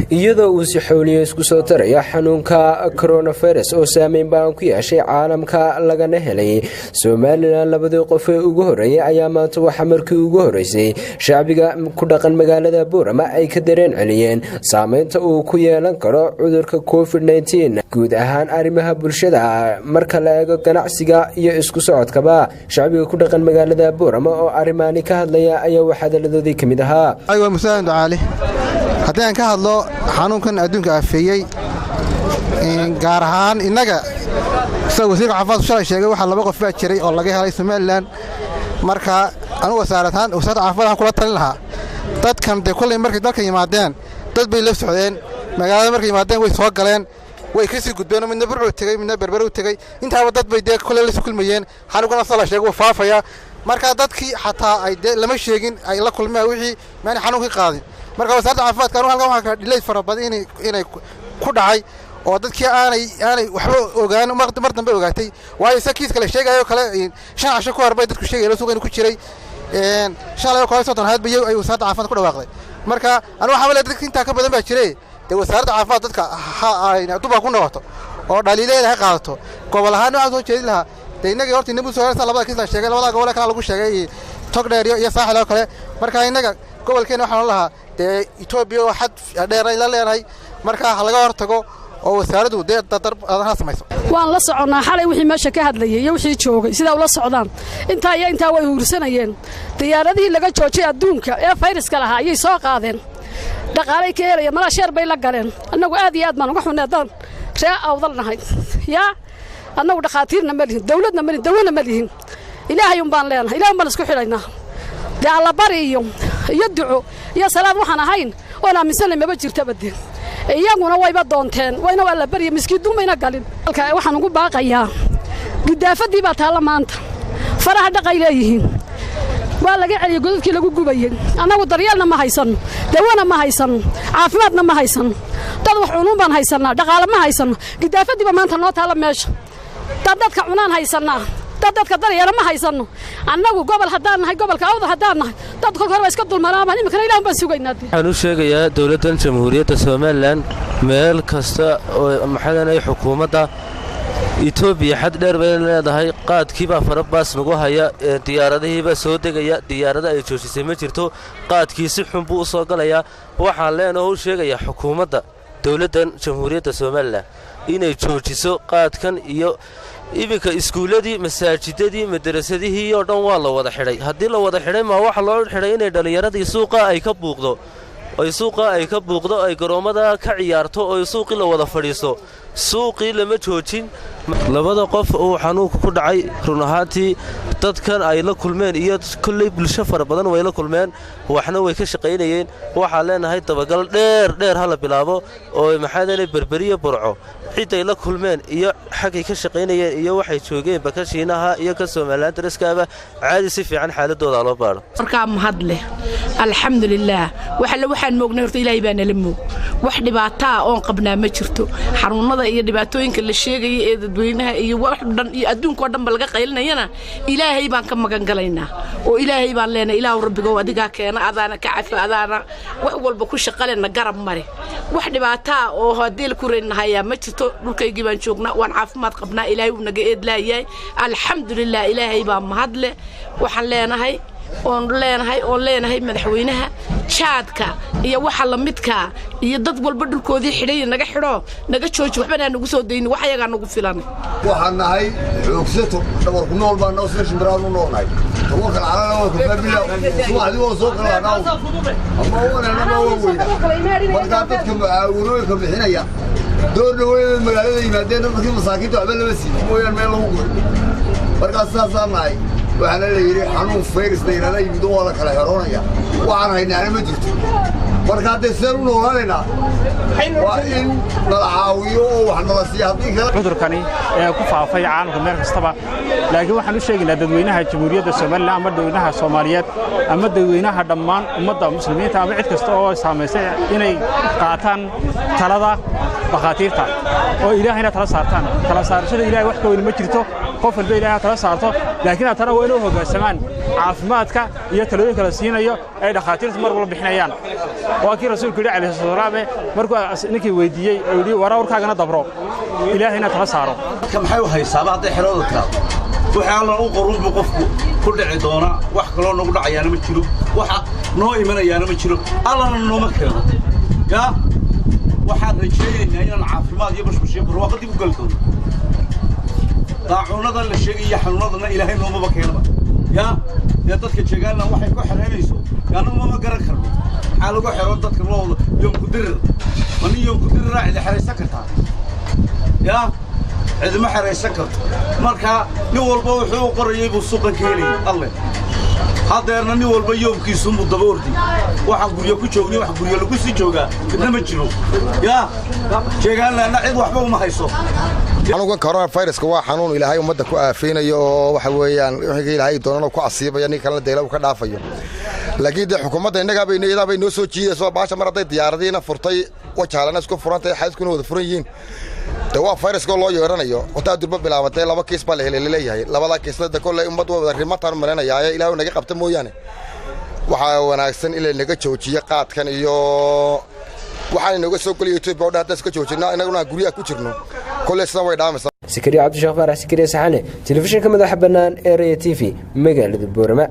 iyadoo uu si xawliyo isku soo taraya xanuunka coronavirus oo saameyn baan ku yeeshay caalamka lagana helay Soomaaliland labadii qof ee ugu horeeyay ayaa maanta waxa markii ugu horeysay shacbiga ku dhaqan magaalada Boorama ay ka dareen celiyeen saameynta uu ku yeelan karo cudurka COVID-19 guud ahaan arrimaha bulshada marka la eego ganacsiga iyo isku socodkaba shacbiga ku dhaqan magaalada Boorama oo arrimaani ka hadlaya ayaa waxa hadalladoodii kamid ahaa aywa Musaan Ducaali haddii aan ka hadlo xanuunkan adduunka afeeyay gaar ahaan inaga wasiirka caafimaadku shalay sheegay waxa laba qof baa jiray oo laga helay Soomaaliland marka anigu wasaaradda caafimaadka kula talin lahaa dadkan de kulay markay dalka yimaadeen dad bay la socdeen magaalada markay yimaadeen way soo galeen way ka sii gudbeen midna burco tagay midna berber u tagay intaaba dad bay de kulay la isku kulmayeen xanuunkan shalay sheegay waa faafaya marka dadkii xataa ay lama sheegin ay la kulmeen wixii maana xanuunka qaadin marka wasaaradda caafimaadka halkan waxa ka dhilay farabadan inay ku dhacay oo dadkii aanay waxba ogaan mar dambe ogaatay waayo sakiis kale sheegayo kale shan casho ku harbay dadku sheegay suuqan ku jiray shalay oo kooxda tan hadba ay wasaaradda caafimaadka ku dhawaaqday marka anigu waxa walaal dadka inta ka badan baa jiray wasaaradda caafimaadka dadka ay duba ku noqoto oo dhaliileeda ay qaadato gobol ahaan waxa soo jeedin lahaa inaga horta inagu soo heersan labada kiis la sheegay labada gobol kale lagu sheegay Togdheer iyo Saaxil oo kale marka inaga gobolkeena waxaan lahaa Itoobiya waxad dheer ay la leeyahay marka laga hortago oo wasaaraddu dadar samayso waan la soconaa xalay wixii meesha ka hadlayay iyo wixii joogay sida ula socdaan inta way huursanayeen diyaaradihii laga joojay adduunka ee fayraska lahaa ayay soo qaadeen dhaqaalay ka helayeen mala sheer bay la galeen annagu aad iyo aad baan uga xuneedaan ree awdalnahay yaa annagu dhaqaatiirna ma lihin dawladna ma lihin dawladna ma lihin ilaahay baan leenahay ilaahay baan isku xidhaynaa alla bari iyo duco iyo salaad waxaan ahayn oo aaminsanay ma jirta badin iyaguna wayba doonteen wayna alla bari miskiiduma galin waxaan ugu baaqayaa gidaafadii baa taala maanta faraha dhaqay leeyihiin waa laga celiyay godadkii lagu gubayay annagu daryeelna ma haysan dawana ma haysan caafimaadna ma haysan dad wax cunun baan haysanaa dhaqaale ma haysan gidaafadii baa maanta noo taala meesha dadka cunaan haysanaa dadka daryeelo ma haysano annagu gobol hadaan nahay gobolka awda hadaan nahay dadka hore iska dulmanaabaan imika ilaahay baan sugaynaa waxaan u sheegayaa dawladdan jamhuuriyadda Soomaaliland meel kasta oo maxadanay xukuumadda Itoobiya xad dheer bay leedahay qaadkii baa farabaas nagu haya diyaaradihii baa soo degaya diyaarada ay joojisay ma jirto qaadkii si xun buu soo galaya waxaan leenahay u sheegayaa xukuumadda dawladdan jamhuuriyadda Soomaaliland inay joojiso qaadkan iyo ibika iskuuladii masaajidadii madrasadihii oo dhan waa la wada xidhay haddii la wada xidhay ma waxa loo xidhay inay dhalinyaradii suuqa ay ka buuqdo ay garoomada ka ciyaarto oo suuqii la wada fadhiisto suuqii lama joojin labada qof oo xanuunku ku dhacay run ahaantii dadkan ay la kulmeen iyo kulay bulsho fara badan way la kulmeen waxna way ka shaqeynayeen waxa leenahay dabagal dheer hala bilaabo oo maxaadana berberiyo burco cid ay la kulmeen iyo xaqay ka shaqeynayeen iyo waxay joogeen bakashiinaha iyo ka Soomaaliland daraskaaba caadi si fiican xaaladooda loo baaro marka mahad leh alxamdulillah waxaan moognay horta Ilaahay baa nala moog wax dhibaato ah oo qabnaa ma jirto xanuunada iyo dhibaatooyinka la sheegay ee dadweynaha iyo wax dhan iyo adduunka oo dhan laga qaylinayna Ilaahay baan ka magan galaynaa oo Ilaahay baan leenahay Ilaahu rabbiga adiga keena adaana ka cafi adaana wax walba ku shaqaleena garab mare wax dhibaato ah oo hadii la ku reenahay ma jirto dhulkaygii baan joognaa waan caafimaad qabnaa Ilaahay uu naga eedlaayay alxamdulillah Ilaahay baa mahad leh waxaan leenahay oo leenahay madaxweynaha jaadka iyo waxa la midka iyo dad walba dhulkoodii xidhay naga xidho naga jooji waxba aan ugu soo deeyni wax ayaga nagu filan waxaan nahay xoogsato dhabar ku nool baan noo soo shimbraad u noolnahay tawakkal calaa oo ka faabiyo subaxdii oo soo kala naaw ama wana weyn marka dadka maawirooyinka bixinaya doorna way magaalada yimaadeen dadkii masaakiinta waxba lama siin mooyaan meel lagu go'ay marka saasanahay waxana la yiri xanuun fayras deynada yimid oo la kala xoroonaya waxaan haynaa ma jirto marka hadda seen u noolaanayna waa in la caawiyo oo wax nala siiyo hadii kale cudurkani ee ku faafay caalamka meel kastaba laakiin waxaan u sheegaynaa dadweynaha jamhuuriyadda Soomaaliland ama dadweynaha Soomaaliyeed ama dadweynaha dhammaan ummadda muslimiinta ama cid kasta oo saameysay inay qaataan talada dhaqaatiirta oo Ilaahayna tala saartaan tala saarashada Ilaahay wax ka weyn ma jirto qof walba Ilaahay tala saarto laakiin atana waa inuu hoggaansamaan caafimaadka iyo talooyinka la siinayo ay dhakhaatiirtu mar walba bixinayaan waa kii rasuulku yidhi calayhi salaam markuu ninkii weydiiyey oo yidhi warkaagana dabro ilaahayna tala saaro maxay u haysaaba hadday xerooda taado waxa alla u qorunbu qofku ku dhici doona wax kaloo nagu dhacayaana ma jiro waxa noo imanayaana ma jiro allana nooma keeno yaa waxaan rajaynaynaa inaan caafimaad iyo bashbashiyo barwaaqo dib u gali doono daacuunada la sheegaya xanuunadana ilaahay noomaba keenaba yaa dee dadka jeegaanna waxay ku xereynayso yaana umama garan karno maxaa lagu xeroon dadka looda yoomku dirir mani yoomku dirira cidi xeraysan kartaa yaa cidima xeraysan karto marka nin walba wuxuu u qorayay buu suuqan ka helayay alle haddeerna nin walba yoomkiisu muu daba orday waxaan guryo ku joognay wax guryo lagu sii joogaa midna ma jiro yaa jeegaanna cid waxba uma hayso xanuunkan coronaviruska waa xanuun ilaahay ummadda ku aafeynayo oo waxa weeyaan wixii ilaahay doonana ku asiibaya nin kalena deela uu ka dhaafayo laakiin de xukuumadda innagaa bay noo soo jiidayso baasha mar hadday diyaaradiina furtay wajaalana isku furantay xaaskuna wada furan yihiin de waa fayraskoo loo yeeranayo wataa durba bilaabatay 2 kiis baa la leeyahay labada kiisna de kolley ummad wada rimataan marinaya ilaahay naga qabta mooyaane waxaa wanaagsan in la naga joojiyo qaadkan iyo waxaan inaga soo galiyo Itoobiya oo dhaata iska joojinaa inaguna guriga ku jirno kolley sida way dhaamaysaa Sikriya Cabdi Shaafar Sikriya Saxane telefishinka madaxa bannaan ee Raya TV magaalada Boorama